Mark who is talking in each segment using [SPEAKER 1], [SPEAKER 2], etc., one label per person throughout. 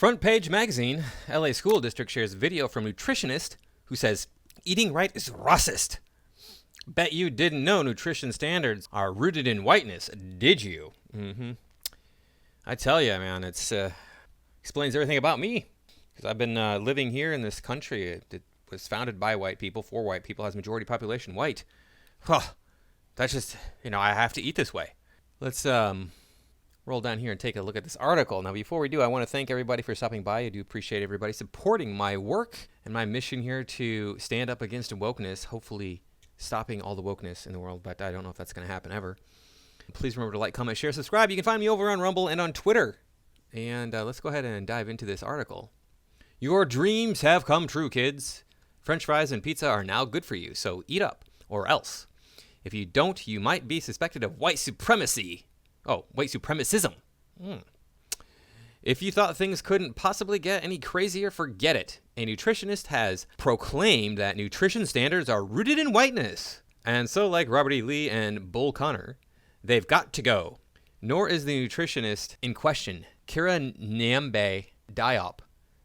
[SPEAKER 1] Front Page Magazine, LA School District shares video from nutritionist who says, eating right is racist. Bet you didn't know nutrition standards are rooted in whiteness, did you? I tell you, man, it's explains everything about me. Because I've been living here in this country. It was founded by white people, for white people, has majority population white. That's just, I have to eat this way. Let's roll down here and take a look at this article. Now, before we do, I want to thank everybody for stopping by. I do appreciate everybody supporting my work and my mission here to stand up against wokeness, hopefully stopping all the wokeness in the world, but I don't know if that's going to happen ever. Please remember to like, comment, share, subscribe. You can find me over on Rumble and on Twitter. And let's go ahead and dive into this article. Your dreams have come true, kids. French fries and pizza are now good for you, so eat up, or else. If you don't, you might be suspected of white supremacy. Oh, white supremacism. If you thought things couldn't possibly get any crazier, forget it. A nutritionist has proclaimed that nutrition standards are rooted in whiteness. And so, like Robert E. Lee and Bull Connor, they've got to go. Nor is the nutritionist in question, Kera Nyemb-Diop,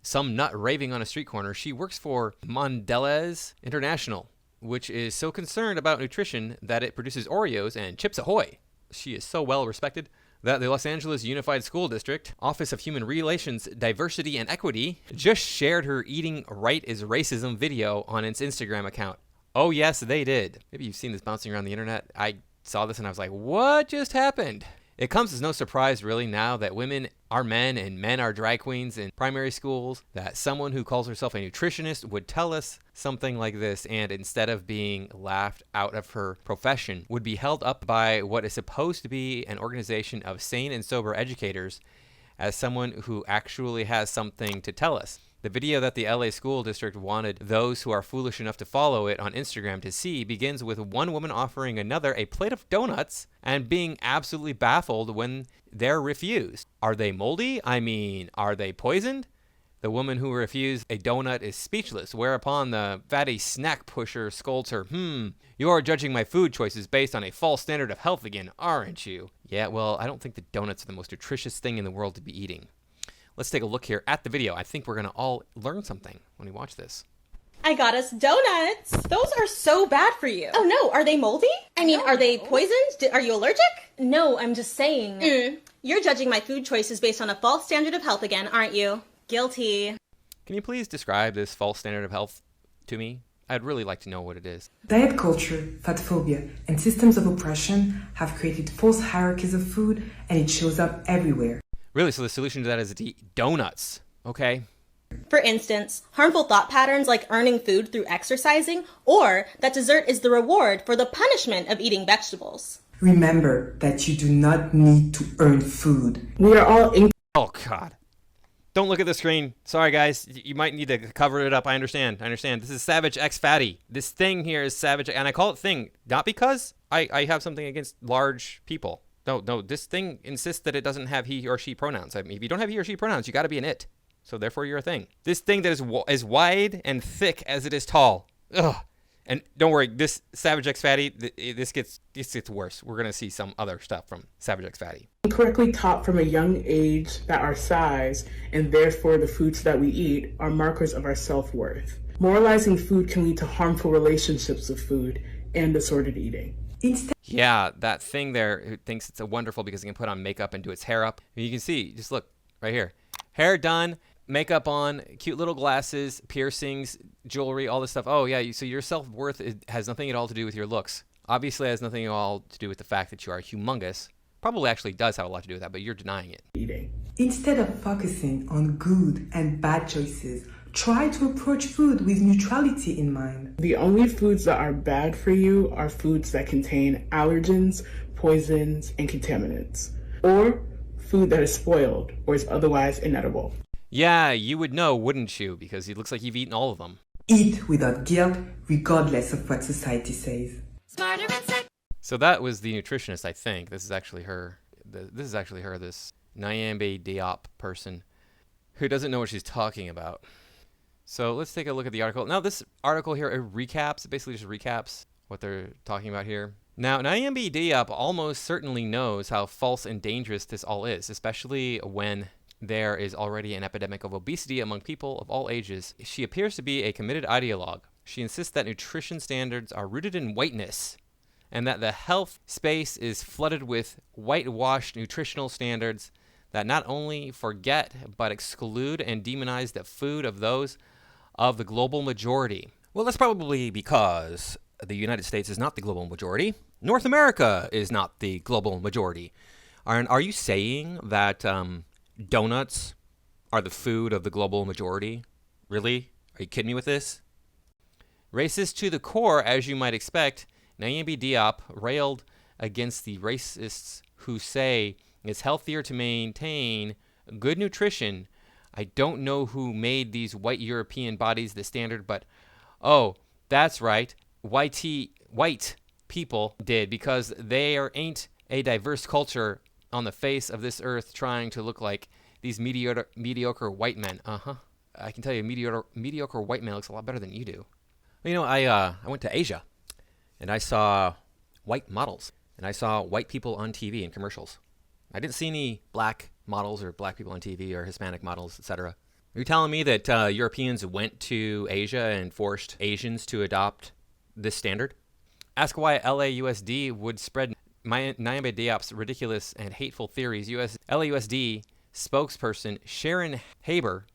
[SPEAKER 1] some nut raving on a street corner. She works for Mondelez International, which is so concerned about nutrition that it produces Oreos and Chips Ahoy. She is so well respected that the Los Angeles Unified School District Office of Human Relations, Diversity, and Equity just shared her eating right is racism video on its Instagram account. Oh, yes, they did. Maybe you've seen this bouncing around the internet. I saw this and I was like, what just happened? It comes as no surprise, really, now that women are men and men are drag queens in primary schools, that someone who calls herself a nutritionist would tell us something like this, and instead of being laughed out of her profession, would be held up by what is supposed to be an organization of sane and sober educators as someone who actually has something to tell us. The video that the LA School District wanted those who are foolish enough to follow it on Instagram to see begins with one woman offering another a plate of donuts and being absolutely baffled when they're refused. Are they moldy? I mean, are they poisoned? The woman who refused a donut is speechless, whereupon the fatty snack pusher scolds her, you're judging my food choices based on a false standard of health again, aren't you? Yeah, well, I don't think the donuts are the most nutritious thing in the world to be eating. Let's take a look here at the video. I think we're going to all learn something when we watch this.
[SPEAKER 2] I got us donuts.
[SPEAKER 3] Those are so bad for you.
[SPEAKER 2] Oh no, are they moldy? I mean, are they poisoned? Are you allergic?
[SPEAKER 3] No, I'm just saying.
[SPEAKER 2] You're judging my food choices based on a false standard of health again, aren't you? Guilty.
[SPEAKER 1] Can you please describe this false standard of health to me? I'd really like to know what it is.
[SPEAKER 4] Diet culture, fat phobia, and systems of oppression have created false hierarchies of food, and it shows up everywhere.
[SPEAKER 1] Really? So the solution to that is to eat donuts. Okay.
[SPEAKER 2] For instance, harmful thought patterns like earning food through exercising, or that dessert is the reward for the punishment of eating vegetables.
[SPEAKER 4] Remember that you do not need to earn food.
[SPEAKER 5] We are all
[SPEAKER 1] Oh, God. Don't look at the screen. Sorry, guys. You might need to cover it up. I understand. This is Savage X Fatty. This thing here is Savage, and I call it thing, not because I have something against large people. No, this thing insists that it doesn't have he or she pronouns. I mean, if you don't have he or she pronouns, you got to be an it. So therefore, you're a thing. This thing that is as wide and thick as it is tall. Ugh. And don't worry, this Savage X Fatty, this gets worse. We're going to see some other stuff from Savage X Fatty.
[SPEAKER 5] incorrectly taught from a young age that our size, and therefore the foods that we eat, are markers of our self-worth. Moralizing food can lead to harmful relationships with food and disordered eating.
[SPEAKER 1] Yeah, that thing there who thinks it's a wonderful because it can put on makeup and do its hair up. You can see, just look right here. Hair done, makeup on, cute little glasses, piercings, jewelry, all this stuff. Oh yeah, so your self-worth has nothing at all to do with your looks. Obviously has nothing at all to do with the fact that you are humongous. Probably actually does have a lot to do with that, but you're denying it.
[SPEAKER 4] Instead of focusing on good and bad choices, try to approach food with neutrality in mind.
[SPEAKER 5] The only foods that are bad for you are foods that contain allergens, poisons, and contaminants, or food that is spoiled or is otherwise inedible.
[SPEAKER 1] Yeah, you would know, wouldn't you? Because it looks like you've eaten all of them.
[SPEAKER 4] Eat without guilt, regardless of what society says.
[SPEAKER 1] So that was the nutritionist, I think. This is actually her. This Nyemb-Diop person who doesn't know what she's talking about. So let's take a look at the article. Now this article here, it basically just recaps what they're talking about here. Now Nyemb-Diop almost certainly knows how false and dangerous this all is, especially when there is already an epidemic of obesity among people of all ages. She appears to be a committed ideologue. She insists that nutrition standards are rooted in whiteness and that the health space is flooded with whitewashed nutritional standards that not only forget but exclude and demonize the food of those of the global majority. Well, that's probably because the United States is not the global majority. North America is not the global majority. Are you saying that donuts are the food of the global majority? Really? Are you kidding me with this? Racist to the core, as you might expect, Nyemb-Diop railed against the racists who say it's healthier to maintain good nutrition. I don't know who made these white European bodies the standard, but oh, that's right, white people did, because ain't a diverse culture on the face of this earth trying to look like these mediocre white men. I can tell you, mediocre white man looks a lot better than you do. You know, I went to Asia, and I saw white models, and I saw white people on TV in commercials. I didn't see any black models or black people on TV or Hispanic models, etc. Are you telling me that Europeans went to Asia and forced Asians to adopt this standard? Ask why LAUSD would spread Nyemb-Diop's ridiculous and hateful theories. LAUSD spokesperson Sharon Haber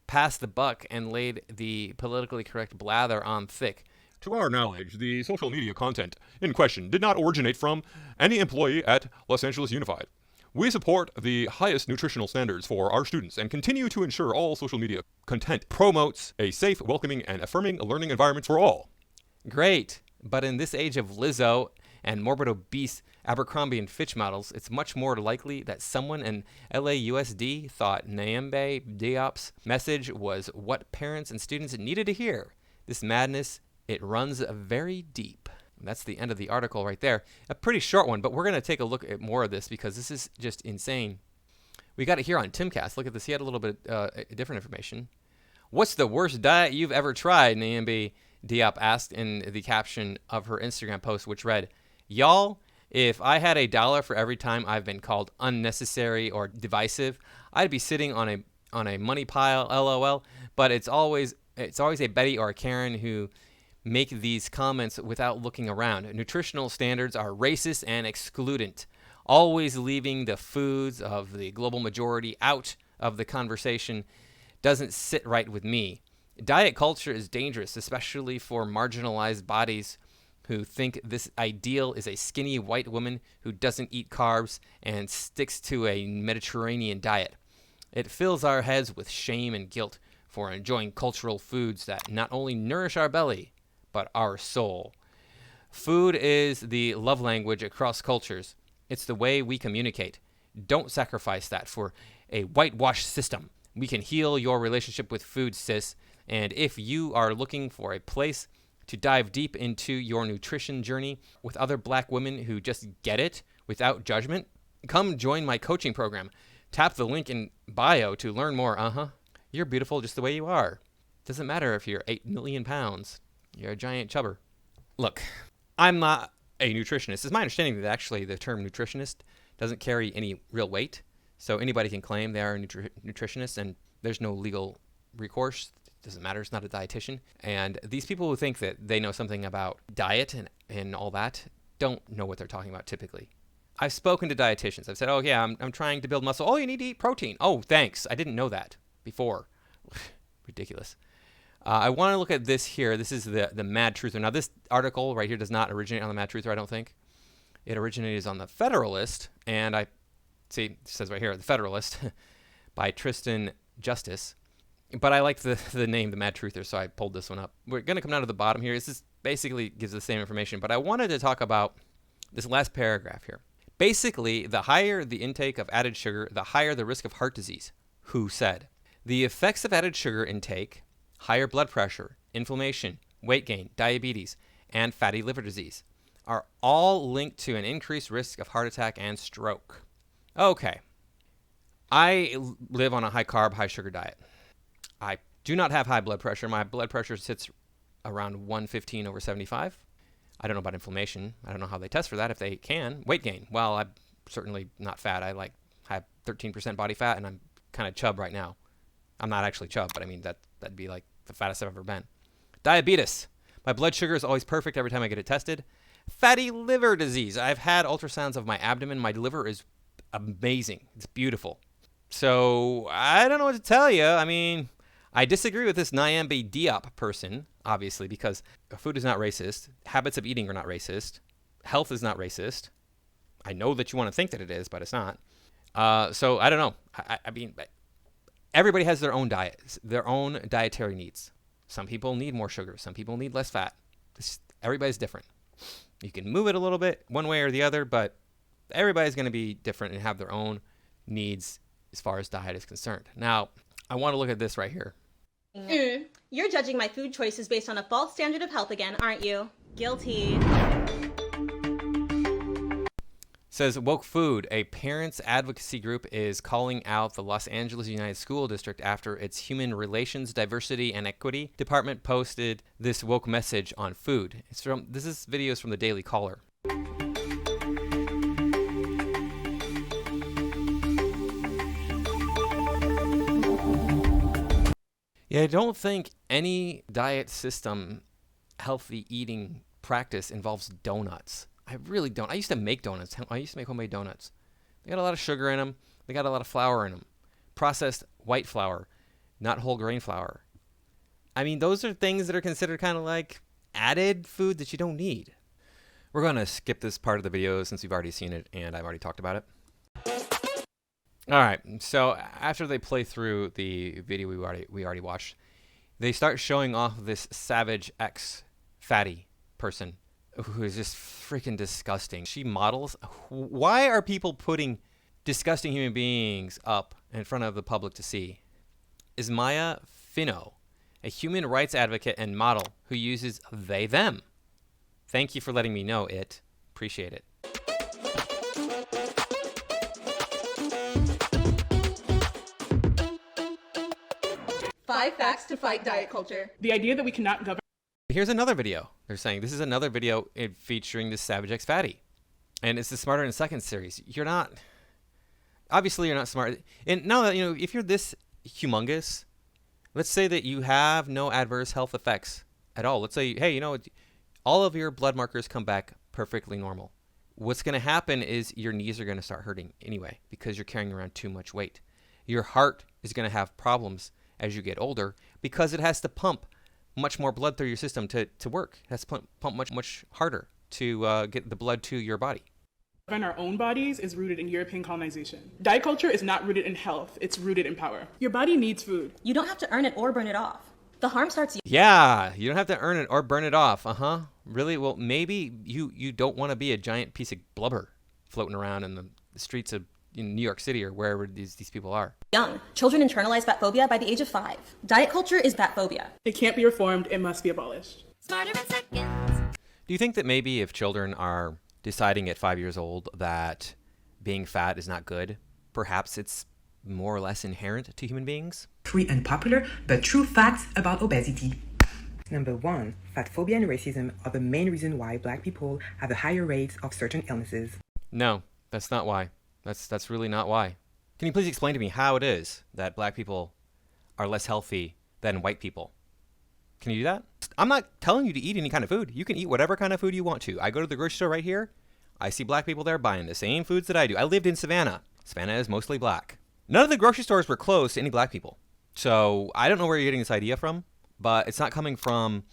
[SPEAKER 1] passed the buck and laid the politically correct blather on thick.
[SPEAKER 6] To our knowledge, the social media content in question did not originate from any employee at Los Angeles Unified. We support the highest nutritional standards for our students and continue to ensure all social media content promotes a safe, welcoming, and affirming learning environment for all.
[SPEAKER 1] Great, but in this age of Lizzo and morbid obese Abercrombie and Fitch models, it's much more likely that someone in LAUSD thought Nyemb-Diop's message was what parents and students needed to hear. This madness, it runs very deep. That's the end of the article right there. A pretty short one, but we're going to take a look at more of this because this is just insane. We got it here on Timcast. Look at this. He had a little bit different information. What's the worst diet you've ever tried? Nyemb-Diop asked in the caption of her Instagram post, which read, "Y'all, if I had $1 for every time I've been called unnecessary or divisive, I'd be sitting on a money pile, LOL. But it's always a Betty or a Karen who make these comments without looking around. Nutritional standards are racist and excludent, always leaving the foods of the global majority out of the conversation doesn't sit right with me. Diet culture is dangerous, especially for marginalized bodies who think this ideal is a skinny white woman who doesn't eat carbs and sticks to a Mediterranean diet. It fills our heads with shame and guilt for enjoying cultural foods that not only nourish our belly, but our soul. Food is the love language across cultures. It's the way we communicate. Don't sacrifice that for a whitewashed system. We can heal your relationship with food, sis. And if you are looking for a place to dive deep into your nutrition journey with other black women who just get it without judgment, come join my coaching program. Tap the link in bio to learn more. You're beautiful just the way you are. Doesn't matter if you're 8 million pounds. You're a giant chubber. Look, I'm not a nutritionist. It's my understanding that actually the term nutritionist doesn't carry any real weight. So anybody can claim they are a nutritionist and there's no legal recourse. It doesn't matter. It's not a dietitian. And these people who think that they know something about diet and all that don't know what they're talking about typically. I've spoken to dietitians. I've said, oh yeah, I'm trying to build muscle. Oh, you need to eat protein. Oh, thanks. I didn't know that before. Ridiculous. I want to look at this here. This is the Mad Truther. Now, this article right here does not originate on the Mad Truther, I don't think. It originated on the Federalist, and it says right here, the Federalist, by Tristan Justice. But I like the name, the Mad Truther, so I pulled this one up. We're going to come down to the bottom here. This basically gives the same information, but I wanted to talk about this last paragraph here. Basically, the higher the intake of added sugar, the higher the risk of heart disease. Who said? The effects of added sugar intake, higher blood pressure, inflammation, weight gain, diabetes, and fatty liver disease are all linked to an increased risk of heart attack and stroke. Okay. I live on a high carb, high sugar diet. I do not have high blood pressure. My blood pressure sits around 115/75. I don't know about inflammation. I don't know how they test for that if they can. Weight gain. Well, I'm certainly not fat. I have 13% body fat and I'm kind of chub right now. I'm not actually chub, but I mean, that'd be like the fattest I've ever been. Diabetes. My blood sugar is always perfect every time I get it tested. Fatty liver disease. I've had ultrasounds of my abdomen. My liver is amazing. It's beautiful. So I don't know what to tell you. I mean, I disagree with this Nyemb-Diop person, obviously, because food is not racist. Habits of eating are not racist. Health is not racist. I know that you want to think that it is, but it's not. So I don't know. I mean, everybody has their own diet, their own dietary needs. Some people need more sugar. Some people need less fat. Everybody's different. You can move it a little bit one way or the other, but everybody's going to be different and have their own needs as far as diet is concerned. Now, I want to look at this right here.
[SPEAKER 2] You're judging my food choices based on a false standard of health again, aren't you? Guilty.
[SPEAKER 1] Says Woke Food, a parents advocacy group, is calling out the Los Angeles United School District after its Human Relations, Diversity, and Equity Department posted this woke message on food. This video is from the Daily Caller. Yeah, I don't think any diet system, healthy eating practice involves donuts. I really don't. I used to make donuts. I used to make homemade donuts. They got a lot of sugar in them. They got a lot of flour in them. Processed white flour, not whole grain flour. I mean, those are things that are considered kind of like added food that you don't need. We're going to skip this part of the video since we've already seen it and I've already talked about it. All right. So after they play through the video we already watched, they start showing off this Savage X fatty person who is just freaking disgusting. She models. Why are people putting disgusting human beings up in front of the public to see? Is Maya Fino, a human rights advocate and model who uses they, them. Thank you for letting me know it. Appreciate it.
[SPEAKER 2] Five facts to fight diet culture.
[SPEAKER 5] The idea that we cannot govern.
[SPEAKER 1] Here's another video. They're saying this is another video featuring this Savage X fatty. And it's the Smarter in Seconds series. Obviously you're not smart. And now that, if you're this humongous, let's say that you have no adverse health effects at all. Let's say, hey, all of your blood markers come back perfectly normal. What's going to happen is your knees are going to start hurting anyway because you're carrying around too much weight. Your heart is going to have problems as you get older because it has to pump much more blood through your system to work. It has to pump much harder to get the blood to your body.
[SPEAKER 5] In our own bodies is rooted in European colonization. Diet culture is not rooted in health, it's rooted in power. Your body needs food.
[SPEAKER 2] You don't have to earn it or burn it off. The harm starts.
[SPEAKER 1] Yeah, you don't have to earn it or burn it off. Really? Well, maybe you don't want to be a giant piece of blubber floating around in the streets of New York City or wherever these people are.
[SPEAKER 2] Young. Children internalize fat phobia by the age of 5. Diet culture is fat phobia.
[SPEAKER 5] It can't be reformed, it must be abolished.
[SPEAKER 3] Smarter in Seconds.
[SPEAKER 1] Do you think that maybe if children are deciding at 5 years old that being fat is not good, perhaps it's more or less inherent to human beings?
[SPEAKER 4] 3 unpopular but true facts about obesity. Number 1, fat phobia and racism are the main reason why Black people have a higher rate of certain illnesses.
[SPEAKER 1] No, that's not why. That's really not why. Can you please explain to me how it is that Black people are less healthy than white people? Can you do that? I'm not telling you to eat any kind of food. You can eat whatever kind of food you want to. I go to the grocery store right here. I see Black people there buying the same foods that I do. I lived in Savannah. Savannah is mostly Black. None of the grocery stores were closed to any Black people. So I don't know where you're getting this idea from, but it's not coming from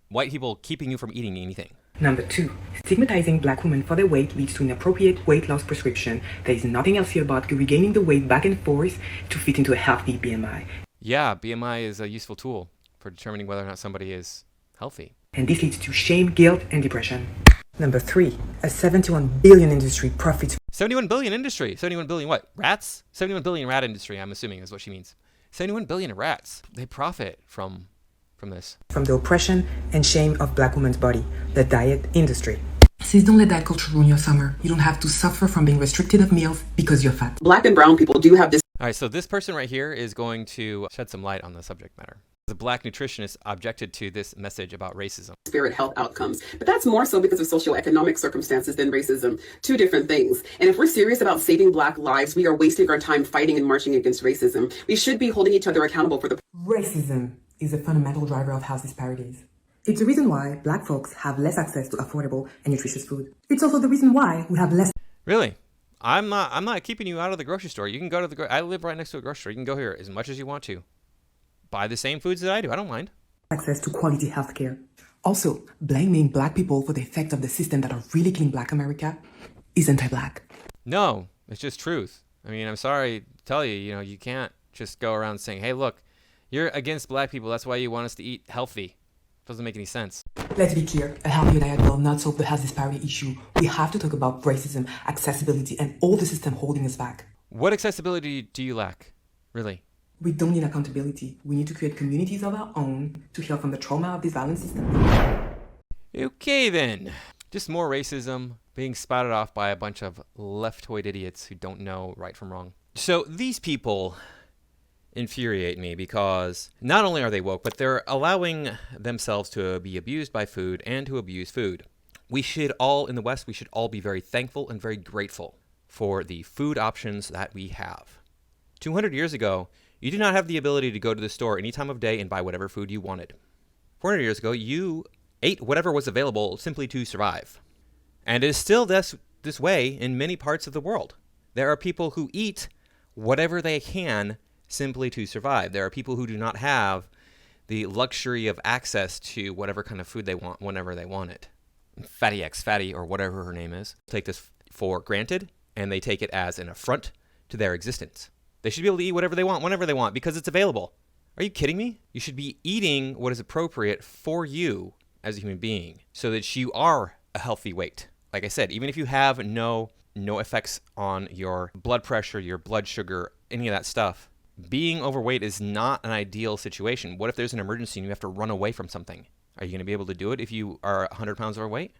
[SPEAKER 1] white people keeping you from eating anything.
[SPEAKER 4] Number 2, stigmatizing Black women for their weight leads to inappropriate weight loss prescription. There is nothing healthy about regaining the weight back and forth to fit into a healthy BMI.
[SPEAKER 1] Yeah, BMI is a useful tool for determining whether or not somebody is healthy.
[SPEAKER 4] And this leads to shame, guilt, and depression. Number 3, a 71 billion industry profits.
[SPEAKER 1] 71 billion industry. 71 billion what? Rats? 71 billion rat industry, I'm assuming is what she means. 71 billion rats. They profit from this.
[SPEAKER 4] From the oppression and shame of Black women's body, the diet industry. Please don't let diet culture ruin your summer. You don't have to suffer from being restricted of meals because you're fat.
[SPEAKER 7] Black and brown people do have this.
[SPEAKER 1] All right, so this person right here is going to shed some light on the subject matter. The black nutritionist objected to this message about racism.
[SPEAKER 7] Spirit health outcomes. But that's more so because of socioeconomic circumstances than racism. Two different things. And if we're serious about saving Black lives, we are wasting our time fighting and marching against racism. We should be holding each other accountable for the...
[SPEAKER 4] Racism is a fundamental driver of health disparities. It's the reason why Black folks have less access to affordable and nutritious food. It's also the reason why we have less...
[SPEAKER 1] Really? I'm not keeping you out of the grocery store. You can go to the... I live right next to a grocery store. You can go here as much as you want to. Buy the same foods that I do. I don't mind.
[SPEAKER 4] Access to quality health care. Also, blaming Black people for the effects of the system that are really killing Black America is anti-Black.
[SPEAKER 1] No, it's just truth. I mean, I'm sorry to tell you, you can't just go around saying, hey, look, you're against Black people. That's why you want us to eat healthy. Doesn't make any sense.
[SPEAKER 4] Let's be clear, a healthier diet will not solve the health disparity issue. We have to talk about racism, accessibility, and all the system holding us back.
[SPEAKER 1] What accessibility do you lack? Really?
[SPEAKER 4] We don't need accountability. We need to create communities of our own to heal from the trauma of this violent system.
[SPEAKER 1] Okay then. Just more racism being spouted off by a bunch of leftoid idiots who don't know right from wrong. So these people infuriate me because not only are they woke, but they're allowing themselves to be abused by food and to abuse food. We should all, in the West, we should all be very thankful and very grateful for the food options that we have. 200 years ago, you did not have the ability to go to the store any time of day and buy whatever food you wanted. 400 years ago, you ate whatever was available simply to survive. And it is still this way in many parts of the world. There are people who eat whatever they can simply to survive. There are people who do not have the luxury of access to whatever kind of food they want whenever they want it. Fatty or whatever her name is, take this for granted, and they take it as an affront to their existence. They should be able to eat whatever they want, whenever they want, because it's available. Are you kidding me? You should be eating what is appropriate for you as a human being so that you are a healthy weight. Like I said, even if you have no effects on your blood pressure, your blood sugar, any of that stuff, being overweight is not an ideal situation. What if there's an emergency and you have to run away from something? Are you going to be able to do it if you are 100 pounds overweight?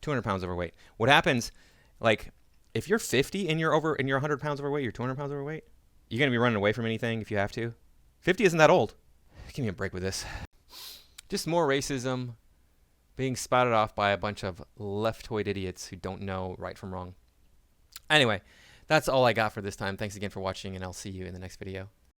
[SPEAKER 1] 200 pounds overweight. What happens, like, if you're 50 and you're 100 pounds overweight, you're 200 pounds overweight? You're going to be running away from anything if you have to? 50 isn't that old. Give me a break with this. Just more racism being spouted off by a bunch of leftoid idiots who don't know right from wrong. Anyway, that's all I got for this time. Thanks again for watching, and I'll see you in the next video.